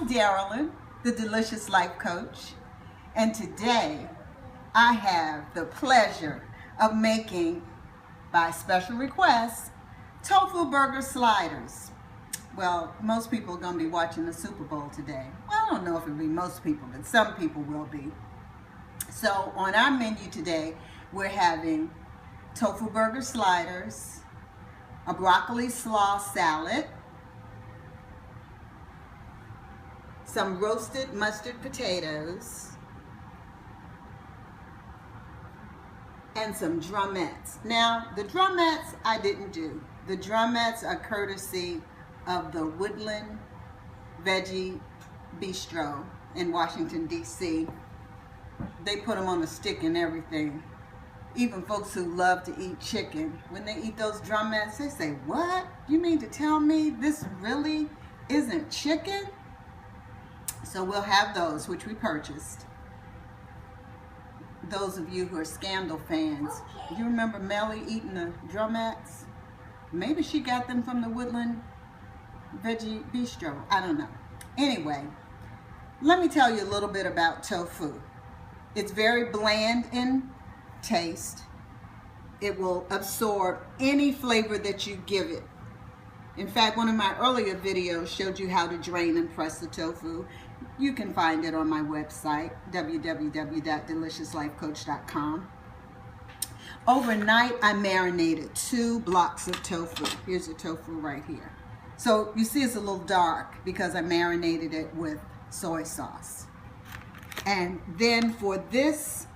I'm Darylyn, the Delicious Life Coach, and today I have the pleasure of making, by special request, tofu burger sliders. Well, most people are going to be watching the Super Bowl today. Well, I don't know if it'll be most people, but some people will be. So on our menu today, we're having tofu burger sliders, a broccoli slaw salad, some roasted mustard potatoes, and some drumettes. Now, the drumettes I didn't do. The drumettes are courtesy of the Woodland Veggie Bistro in Washington, D.C. They put them on a stick and everything. Even folks who love to eat chicken, when they eat those drumettes, they say, "What? You mean to tell me this really isn't chicken?" So we'll have those, which we purchased. Those of you who are Scandal fans, you remember Melly eating the drumettes? Maybe she got them from the Woodland Veggie Bistro. I don't know. Anyway, let me tell you a little bit about tofu. It's very bland in taste. It will absorb any flavor that you give it. In fact, one of my earlier videos showed you how to drain and press the tofu. You can find it on my website, www.deliciouslifecoach.com. Overnight, I marinated 2 blocks of tofu. Here's the tofu right here. So you see it's a little dark because I marinated it with soy sauce. And then for this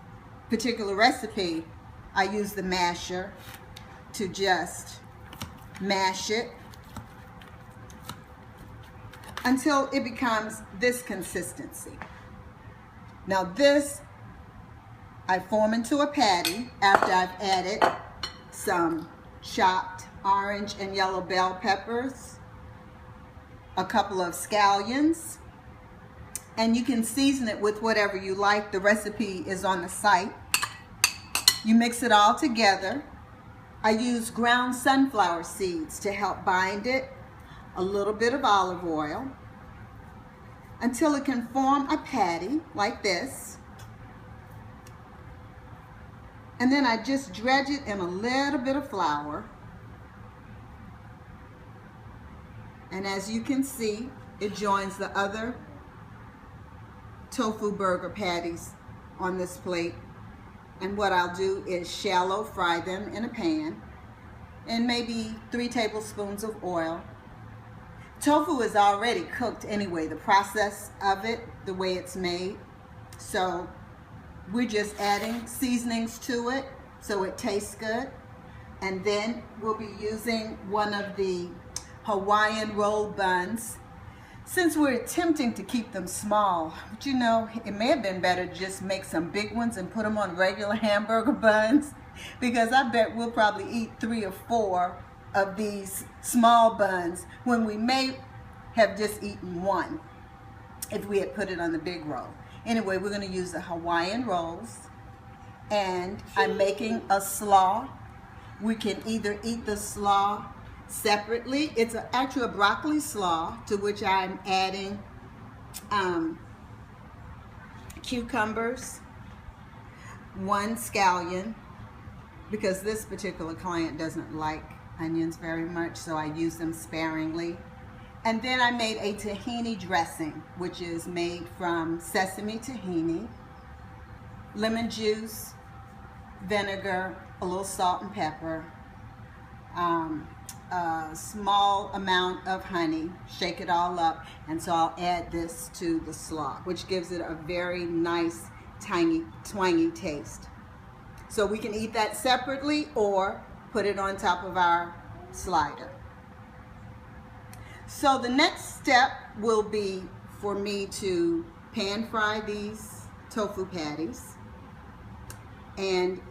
particular recipe, I use the masher to just mash it until it becomes this consistency. Now this, I form into a patty after I've added some chopped orange and yellow bell peppers, a couple of scallions, and you can season it with whatever you like. The recipe is on the site. You mix it all together. I use ground sunflower seeds to help bind it, a little bit of olive oil, until it can form a patty like this. And then I just dredge it in a little bit of flour. And as you can see, it joins the other tofu burger patties on this plate. And what I'll do is shallow fry them in a pan in maybe 3 tablespoons of oil. Tofu is already cooked anyway, the process of it, the way it's made. So we're just adding seasonings to it so it tastes good. And then we'll be using one of the Hawaiian roll buns. Since we're attempting to keep them small, but you know, it may have been better to just make some big ones and put them on regular hamburger buns, because I bet we'll probably eat 3 or 4 of these small buns when we may have just eaten 1 if we had put it on the big roll. Anyway, we're going to use the Hawaiian rolls, and I'm making a slaw. We can either eat the slaw separately. It's actually a broccoli slaw to which I'm adding cucumbers, 1 scallion, because this particular client doesn't like onions very much, so I use them sparingly. And then I made a tahini dressing, which is made from sesame tahini, lemon juice, vinegar, a little salt and pepper, a small amount of honey, shake it all up, and so I'll add this to the slaw, which gives it a very nice, twangy taste. So we can eat that separately or put it on top of our slider. So the next step will be for me to pan fry these tofu patties, and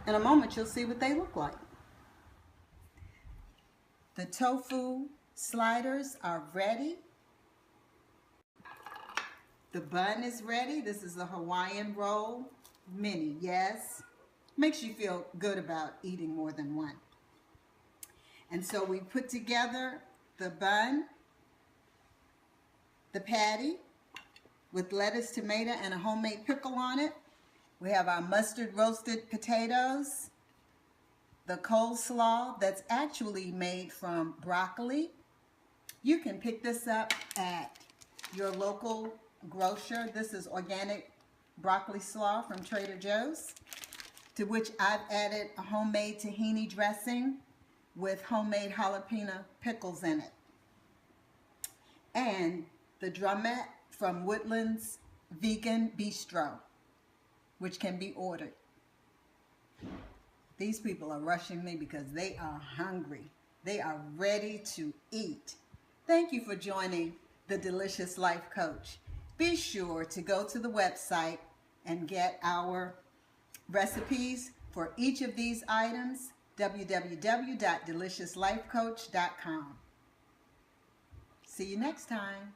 in a moment you'll see what they look like. The tofu sliders are ready. The bun is ready. This is a Hawaiian roll mini, yes. Makes you feel good about eating more than 1. And so we put together the bun the patty with lettuce, tomato, and a homemade pickle on it. We have our mustard roasted potatoes, the coleslaw that's actually made from broccoli. You can pick this up at your local grocer. This is organic broccoli slaw from Trader Joe's, to which I've added a homemade tahini dressing with homemade jalapeno pickles in it. And the drumette from Woodlands Vegan Bistro, which can be ordered. These people are rushing me because they are hungry. They are ready to eat. Thank you for joining the Delicious Life Coach. Be sure to go to the website and get our recipes for each of these items, www.deliciouslifecoach.com. See you next time.